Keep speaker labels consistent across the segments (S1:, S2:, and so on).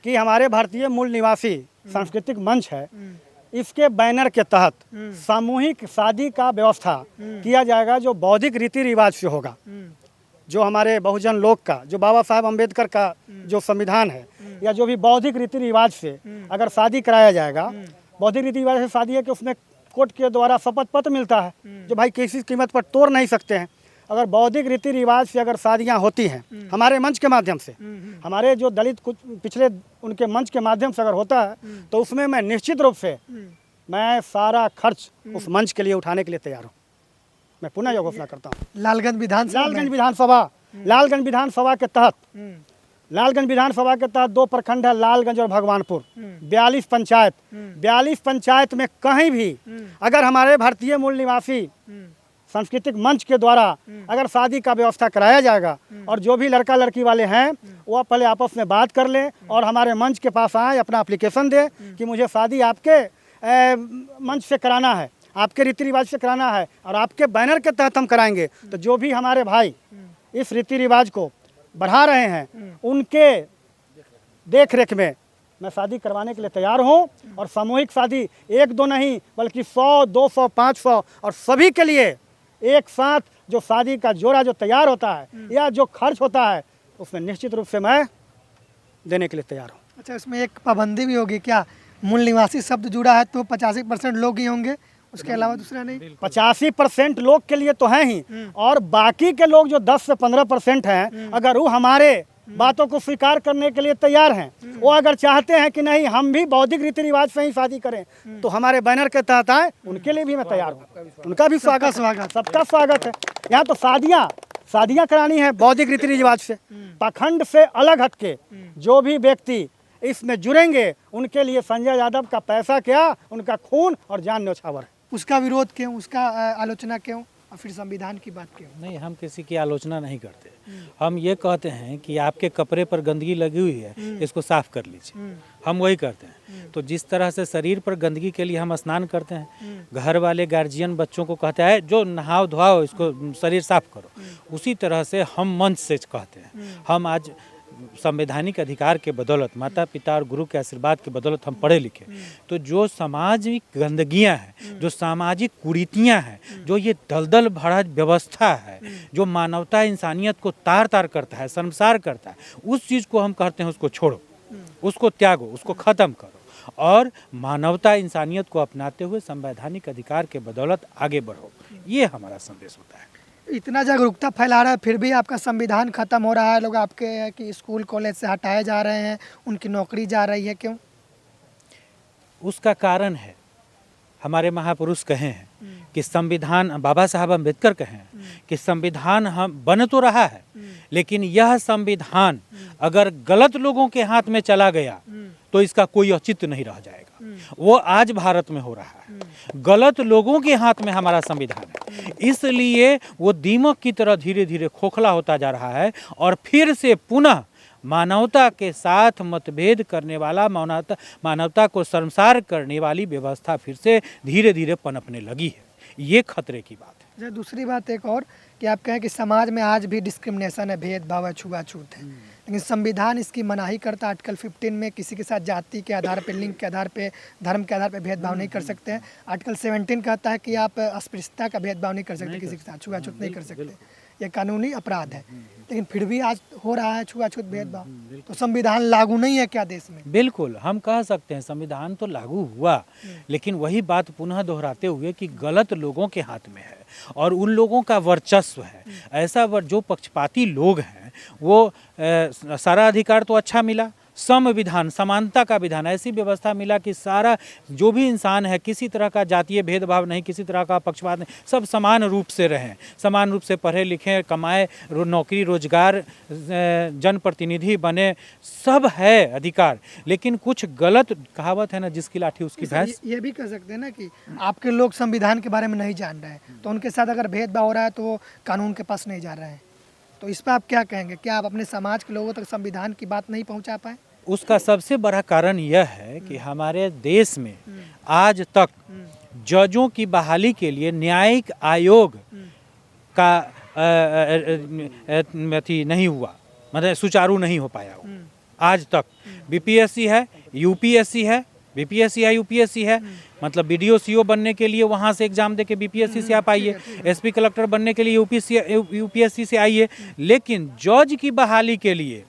S1: कि हमारे भारतीय मूल निवासी सांस्कृतिक मंच है, इसके बैनर के तहत सामूहिक शादी का व्यवस्था किया जाएगा, जो बौद्धिक रीति रिवाज से होगा। जो हमारे बहुजन लोक का, जो बाबा साहब अम्बेडकर का जो संविधान है, या जो भी बौद्धिक रीति रिवाज से अगर शादी कराया जाएगा, बौद्धिक रीति रिवाज से शादी है कि उसमें कोर्ट के द्वारा शपथ पत्र मिलता है, जो भाई किसी कीमत पर तोड़ नहीं सकते हैं। अगर बौद्धिक रीति रिवाज से अगर शादियां होती हैं हमारे मंच के माध्यम से, हमारे जो दलित कुछ पिछले उनके मंच के माध्यम से अगर होता है, तो उसमें मैं निश्चित रूप से मैं सारा खर्च उस मंच के लिए उठाने के लिए तैयार हूँ। मैं पुनः यह घोषणा करता हूँ।
S2: लालगंज
S1: विधानसभा के तहत लालगंज विधानसभा के तहत 2 प्रखंड है, लालगंज और भगवानपुर। 42 पंचायत में कहीं भी अगर हमारे भारतीय मूल निवासी सांस्कृतिक मंच के द्वारा अगर शादी का व्यवस्था कराया जाएगा, और जो भी लड़का लड़की वाले हैं वो पहले आपस में बात कर लें और हमारे मंच के पास आए, अपना एप्लीकेशन दें कि मुझे शादी आपके मंच से कराना है, आपके रीति रिवाज से कराना है, और आपके बैनर के तहत हम कराएंगे। तो जो भी हमारे भाई इस रीति रिवाज को बढ़ा रहे हैं, उनके देख रेख में मैं शादी करवाने के लिए तैयार हूँ। और सामूहिक शादी 1-2 नहीं बल्कि 100, 200, 500 और सभी के लिए एक साथ जो शादी का जोड़ा जो तैयार होता है या जो खर्च होता है, उसमें निश्चित रूप से मैं देने के लिए तैयार हूँ।
S2: अच्छा, इसमें एक पाबंदी भी होगी क्या? मूल निवासी शब्द जुड़ा है तो 85% लोग ही होंगे, उसके अलावा दूसरा नहीं?
S1: 85% लोग के लिए तो हैं ही, और बाकी के लोग जो 10 से 15% हैं, अगर वो हमारे बातों को स्वीकार करने के लिए तैयार हैं, वो अगर चाहते हैं कि नहीं हम भी बौद्धिक रीति रिवाज से ही शादी करें, तो हमारे बैनर के तहत आए, उनके लिए भी मैं तैयार हूँ। उनका भी स्वागत, सबका स्वागत है। यहाँ तो शादियाँ करानी है बौद्धिक रीति रिवाज से, पाखंड से अलग हटके जो भी व्यक्ति इसमें जुड़ेंगे, उनके लिए संजय यादव का पैसा क्या, उनका खून और जान न्यौछावर है।
S2: उसका विरोध क्यों, उसका आलोचना क्यों, और फिर संविधान की बात क्यों?
S3: नहीं, हम किसी की आलोचना नहीं करते। हम ये कहते हैं कि आपके कपड़े पर गंदगी लगी हुई है, इसको साफ कर लीजिए, हम वही करते हैं। तो जिस तरह से शरीर पर गंदगी के लिए हम स्नान करते हैं, घर वाले गार्जियन बच्चों को कहते हैं जो नहाओ धोआओ, इसको शरीर साफ करो, उसी तरह से हम मंच से कहते हैं। हम आज संवैधानिक अधिकार के बदौलत, माता पिता और गुरु के आशीर्वाद के बदौलत हम पढ़े लिखे, तो जो सामाजिक गंदगियां हैं, जो सामाजिक कुरीतियां हैं, जो ये दलदल भरा व्यवस्था है, जो मानवता इंसानियत को तार तार करता है, शर्मसार करता है, उस चीज़ को हम कहते हैं उसको छोड़ो, उसको त्यागो, उसको ख़त्म करो और मानवता इंसानियत को अपनाते हुए संवैधानिक अधिकार के बदौलत आगे बढ़ो। ये हमारा संदेश होता है।
S2: इतना जागरूकता फैला रहा है, फिर भी आपका संविधान खत्म हो रहा है, लोग आपके कि स्कूल कॉलेज से हटाए जा रहे हैं, उनकी नौकरी जा रही है, क्यों?
S3: उसका कारण है, हमारे महापुरुष कहे हैं कि संविधान, बाबा साहब अम्बेडकर कहे हैं कि संविधान हम बन तो रहा है, लेकिन यह संविधान अगर गलत लोगों के हाथ में चला गया तो इसका कोई औचित्य नहीं रह जाएगा। वो आज भारत में हो रहा है, गलत लोगों के हाथ में हमारा संविधान है, इसलिए वो दीमक की तरह धीरे धीरे खोखला होता जा रहा है। और फिर से पुनः मानवता के साथ मतभेद करने वाला, मानवता को शर्मसार करने वाली व्यवस्था फिर से धीरे धीरे पनपने लगी है। ये खतरे की बात है।
S2: दूसरी बात एक और कि आप कहें कि समाज में आज भी डिस्क्रिमिनेशन है, भेदभाव है, छुआछूत है, लेकिन संविधान इसकी मनाही करता। आर्टिकल 15 में किसी के साथ जाति के आधार पर, लिंग के आधार पर, धर्म के आधार पर भेदभाव नहीं कर सकते हैं। आर्टिकल 17 कहता है कि आप अस्पृश्यता का भेदभाव नहीं कर सकते, किसी के साथ छुआछूत नहीं कर सकते, ये कानूनी अपराध है। लेकिन फिर भी आज हो रहा है छुआछूत भेदभाव, तो संविधान लागू नहीं है क्या देश में?
S3: बिल्कुल, हम कह सकते हैं संविधान तो लागू हुआ, लेकिन वही बात पुनः दोहराते हुए कि गलत लोगों के हाथ में है और उन लोगों का वर्चस्व है। ऐसा जो पक्षपाती लोग हैं वो सारा अधिकार तो अच्छा मिला, संविधान, समानता का विधान, ऐसी व्यवस्था मिला कि सारा जो भी इंसान है, किसी तरह का जातीय भेदभाव नहीं, किसी तरह का पक्षपात नहीं, सब समान रूप से रहें, समान रूप से पढ़े लिखें, कमाए, नौकरी रोजगार, जनप्रतिनिधि बने, सब है अधिकार। लेकिन कुछ गलत, कहावत है ना, जिसकी लाठी उसकी भैंस।
S2: ये भी कह सकते हैं ना कि आपके लोग संविधान के बारे में नहीं जान रहे हैं, तो उनके साथ अगर भेदभाव हो रहा है तो वो कानून के पास नहीं जा रहे हैं। तो इस पर आप क्या कहेंगे? क्या आप अपने समाज के लोगों तक संविधान की बात नहीं पहुंचा पाए?
S3: उसका सबसे बड़ा कारण यह है कि हमारे देश में आज तक जजों की बहाली के लिए न्यायिक आयोग का नहीं हुआ, मतलब सुचारू नहीं हो पाया हो। आज तक। बीपीएससी है, यूपीएससी है, बीपीएससी है, यूपीएससी है, मतलब बीडीओ सीओ बनने के लिए वहाँ से एग्जाम दे के बीपीएससी से आप आइए, एसपी कलेक्टर बनने के लिए यूपीएससी से आइए। लेकिन जज की बहाली के लिए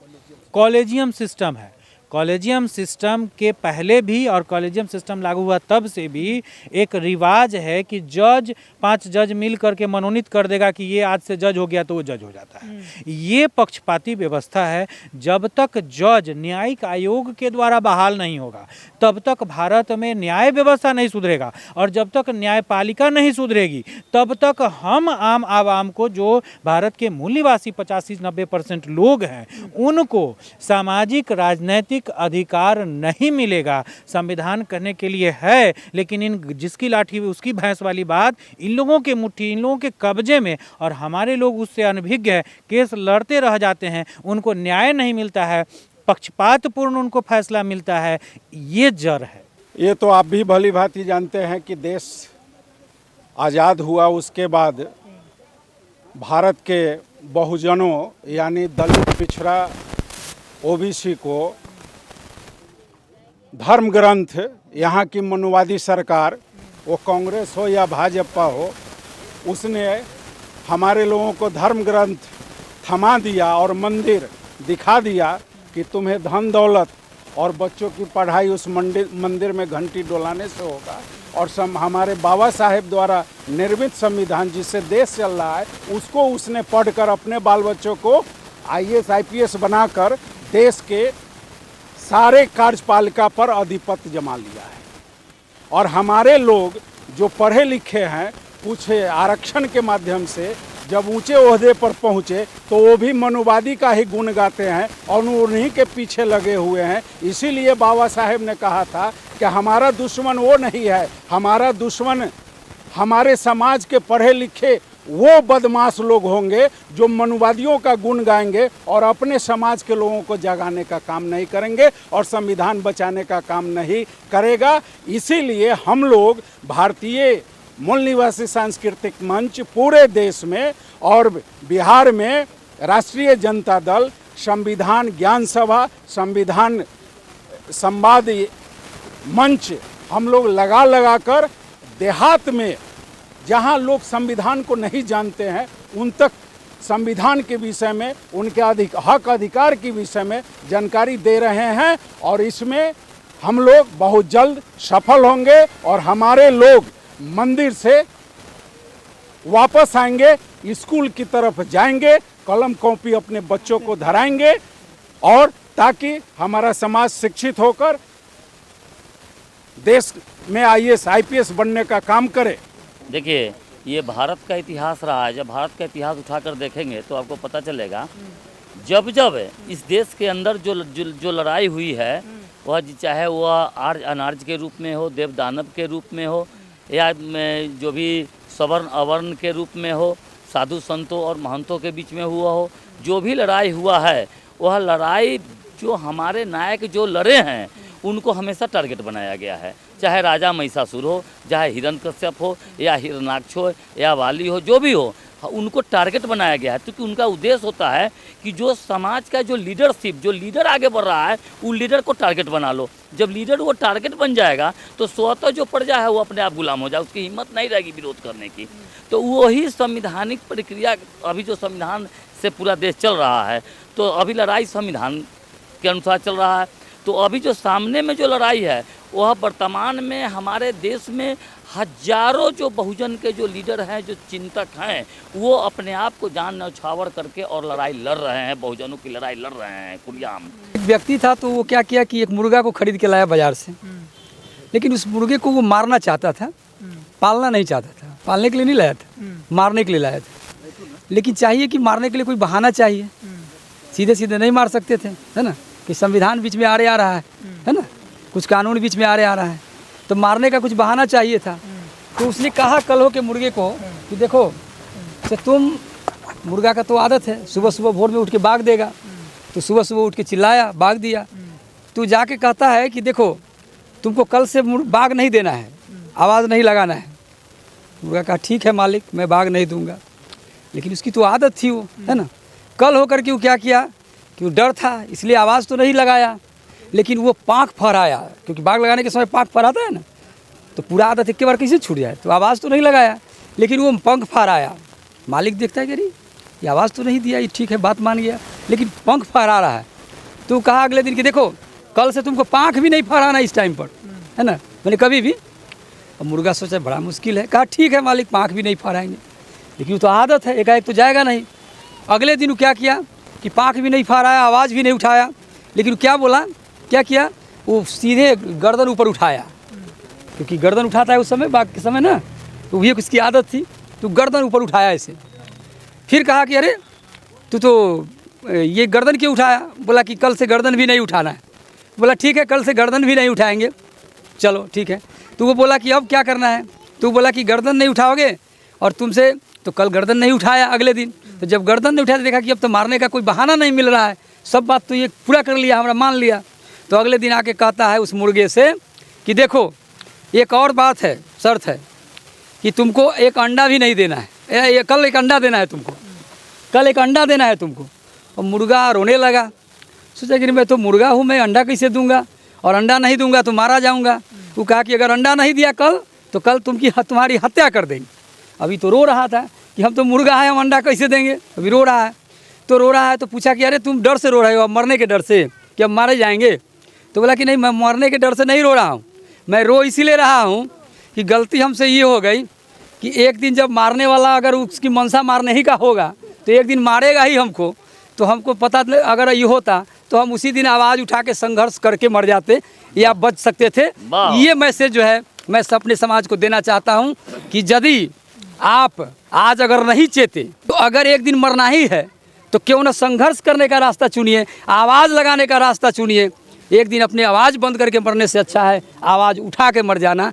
S3: कॉलेजियम सिस्टम है। कॉलेजियम सिस्टम के पहले भी और कॉलेजियम सिस्टम लागू हुआ तब से भी एक रिवाज है कि जज 5 जज मिल करके मनोनीत कर देगा कि ये आज से जज हो गया तो वो जज हो जाता है। ये पक्षपाती व्यवस्था है। जब तक जज न्यायिक आयोग के द्वारा बहाल नहीं होगा तब तक भारत में न्याय व्यवस्था नहीं सुधरेगा, और जब तक न्यायपालिका नहीं सुधरेगी तब तक हम आम आवाम को, जो भारत के मूल निवासी 85-90% लोग हैं, उनको सामाजिक राजनैतिक अधिकार नहीं मिलेगा। संविधान करने के लिए है, लेकिन इन जिसकी लाठी उसकी भैंस वाली बात इन लोगों के मुट्ठी, इन लोगों के कब्जे में, और हमारे लोग उससे अनभिज्ञ है, केस लड़ते रह जाते हैं, उनको न्याय नहीं मिलता है, पक्षपातपूर्ण उनको फैसला मिलता है। ये जड़ है।
S4: ये तो आप भी भली भांति जानते हैं कि देश आज़ाद हुआ उसके बाद भारत के बहुजनों यानी दलित, पिछड़ा, ओबीसी को धर्म ग्रंथ, यहाँ की मनुवादी सरकार, वो कांग्रेस हो या भाजपा हो, उसने हमारे लोगों को धर्म ग्रंथ थमा दिया और मंदिर दिखा दिया कि तुम्हें धन दौलत और बच्चों की पढ़ाई उस मंदिर में घंटी डोलाने से होगा। और हमारे बाबा साहेब द्वारा निर्मित संविधान जिससे देश चल रहा है, उसको उसने पढ़कर अपने बाल बच्चों को IAS IPS बनाकर देश के सारे कार्यपालिका पर आधिपत्य जमा लिया है। और हमारे लोग जो पढ़े लिखे हैं, पूछे आरक्षण के माध्यम से जब ऊंचे ओहदे पर पहुंचे तो वो भी मनुवादी का ही गुण गाते हैं और उन्हीं के पीछे लगे हुए हैं। इसीलिए बाबा साहेब ने कहा था कि हमारा दुश्मन वो नहीं है, हमारा दुश्मन हमारे समाज के पढ़े लिखे वो बदमाश लोग होंगे जो मनुवादियों का गुण गाएंगे और अपने समाज के लोगों को जगाने का काम नहीं करेंगे और संविधान बचाने का काम नहीं करेगा। इसीलिए हम लोग भारतीय मूल निवासी सांस्कृतिक मंच पूरे देश में और बिहार में राष्ट्रीय जनता दल, संविधान ज्ञान सभा, संविधान संवाद मंच हम लोग लगा कर देहात में जहां लोग संविधान को नहीं जानते हैं उन तक संविधान के विषय में, उनके हक अधिकार के विषय में जानकारी दे रहे हैं। और इसमें हम लोग बहुत जल्द सफल होंगे और हमारे लोग मंदिर से वापस आएंगे, स्कूल की तरफ जाएंगे, कलम कॉपी अपने बच्चों को धराएंगे और ताकि हमारा समाज शिक्षित होकर देश में IAS IPS बनने का काम करे।
S5: देखिए, ये भारत का इतिहास रहा है। जब भारत का इतिहास उठाकर देखेंगे तो आपको पता चलेगा जब जब इस देश के अंदर जो लड़ाई हुई है, वह चाहे वह आर्य अनार्य के रूप में हो, देव दानव के रूप में हो, या जो भी सवर्ण अवर्ण के रूप में हो, साधु संतों और महंतों के बीच में हुआ हो, जो भी लड़ाई हुआ है, वह लड़ाई जो हमारे नायक जो लड़े हैं उनको हमेशा टारगेट बनाया गया है। चाहे राजा महिषासुर हो, चाहे हिरण्यकश्यप हो, या हिरण्याक्ष हो, या वाली हो, जो भी हो, उनको टारगेट बनाया गया है। क्योंकि उनका उद्देश्य होता है कि जो समाज का जो लीडरशिप, जो लीडर आगे बढ़ रहा है, उन लीडर को टारगेट बना लो। जब लीडर वो टारगेट बन जाएगा तो स्वतः जो प्रजा है वो अपने आप गुलाम हो जाए, उसकी हिम्मत नहीं रहेगी विरोध करने की। तो वही संविधानिक प्रक्रिया अभी जो संविधान से पूरा देश चल रहा है, तो अभी लड़ाई संविधान के अनुसार चल रहा है। तो अभी जो सामने में जो लड़ाई है वह वर्तमान में हमारे देश में हजारों जो बहुजन के जो लीडर हैं, जो चिंतक हैं, वो अपने आप को जान न्यौछावर करके और लड़ाई लड़ रहे हैं, बहुजनों की लड़ाई लड़ रहे हैं खुलेआम।
S6: एक व्यक्ति था तो वो क्या किया कि एक मुर्गा को खरीद के लाया बाजार से, लेकिन उस मुर्गे को वो मारना चाहता था, पालना नहीं चाहता था। पालने के लिए नहीं लाया था, मारने के लिए लाया था। लेकिन चाहिए कि मारने के लिए कोई बहाना चाहिए, सीधे सीधे नहीं मार सकते थे, है ना, कि संविधान बीच में आ रहा है ना, कुछ कानून बीच में आ रहा है, तो मारने का कुछ बहाना चाहिए था। तो उसने कहा कल हो के मुर्गे को कि देखो कि तुम, मुर्गा का तो आदत है सुबह सुबह भोर में उठ के भाग देगा, तो सुबह सुबह उठ के चिल्लाया, भाग दिया। तू जाके कहता है कि देखो तुमको कल से भाग नहीं देना है, आवाज़ नहीं लगाना है। मुर्गा कहा ठीक है मालिक, मैं भाग नहीं दूंगा। लेकिन उसकी तो आदत थी वो, है ना। कल होकर के वो क्या किया कि वो डर था इसलिए आवाज़ तो नहीं लगाया, लेकिन वो पाँख फहराया, क्योंकि बाग लगाने के समय पाँख फहराता है ना, तो पूरा आदत एक बार कैसे छूट जाए। तो आवाज़ तो नहीं लगाया, लेकिन वो पंख फहराया। मालिक देखता है कि अरे ये आवाज़ तो नहीं दिया, ये ठीक है बात मान गया, लेकिन पंख फहरा रहा है। तो कहा अगले दिन कि देखो कल से तुमको पाँख भी नहीं फहराना इस टाइम पर, है ना, मैंने कभी भी। अब मुर्गा सोचा बड़ा मुश्किल है, कहा ठीक है मालिक पाँख भी नहीं फहराएंगे, लेकिन वो तो आदत है, एकाएक तो जाएगा नहीं। अगले दिन वो क्या किया कि पाँख भी नहीं फहराया, आवाज़ भी नहीं उठाया, लेकिन क्या बोला, क्या किया, वो सीधे गर्दन ऊपर उठाया, क्योंकि गर्दन उठाता है उस समय बाघ के समय ना, तो ये उसकी आदत थी। तो गर्दन ऊपर उठाया ऐसे। फिर कहा कि अरे तू तो ये गर्दन क्यों उठाया? बोला कि कल से गर्दन भी नहीं उठाना है। बोला ठीक है कल से गर्दन भी नहीं उठाएंगे, चलो ठीक है। तो वो बोला कि अब क्या करना है? तो बोला कि गर्दन नहीं उठाओगे और तुमसे, तो कल गर्दन नहीं उठाया अगले दिन। तो जब गर्दन नहीं उठाया तो देखा कि अब तो मारने का कोई बहाना नहीं मिल रहा है, सब बात तो ये पूरा कर लिया, हमारा मान लिया। तो अगले दिन आके कहता है उस मुर्गे से कि देखो एक और बात है, शर्त है कि तुमको एक अंडा भी नहीं देना है, ये कल एक अंडा देना है तुमको, कल एक अंडा देना है तुमको। और मुर्गा रोने लगा, सोचा कि मैं तो मुर्गा हूँ, मैं अंडा कैसे दूंगा, और अंडा नहीं दूंगा तो मारा जाऊंगा। वो कहा कि अगर अंडा नहीं दिया कल तो कल तुम्हारी हत्या कर देंगे। अभी तो रो रहा था कि हम तो मुर्गा है, हम अंडा कैसे देंगे, अभी रो रहा है। तो रो रहा है तो पूछा कि अरे तुम डर से रो रहे हो, अब मरने के डर से कि अब मारे जाएंगे? तो बोला कि नहीं, मैं मरने के डर से नहीं रो रहा हूँ, मैं रो इसीलिए रहा हूँ कि गलती हमसे ये हो गई कि एक दिन जब मारने वाला अगर उसकी मनसा मारने ही का होगा तो एक दिन मारेगा ही हमको। तो हमको पता अगर ये होता तो हम उसी दिन आवाज़ उठा के संघर्ष करके मर जाते या बच सकते थे। ये मैसेज जो है मैं अपने समाज को देना चाहता हूँ कि यदि आप आज अगर नहीं चेते तो अगर एक दिन मरना ही है तो क्यों ना संघर्ष करने का रास्ता चुनिए, आवाज़ लगाने का रास्ता चुनिए। एक दिन अपनी आवाज़ बंद करके मरने से अच्छा है आवाज़ उठा के मर जाना।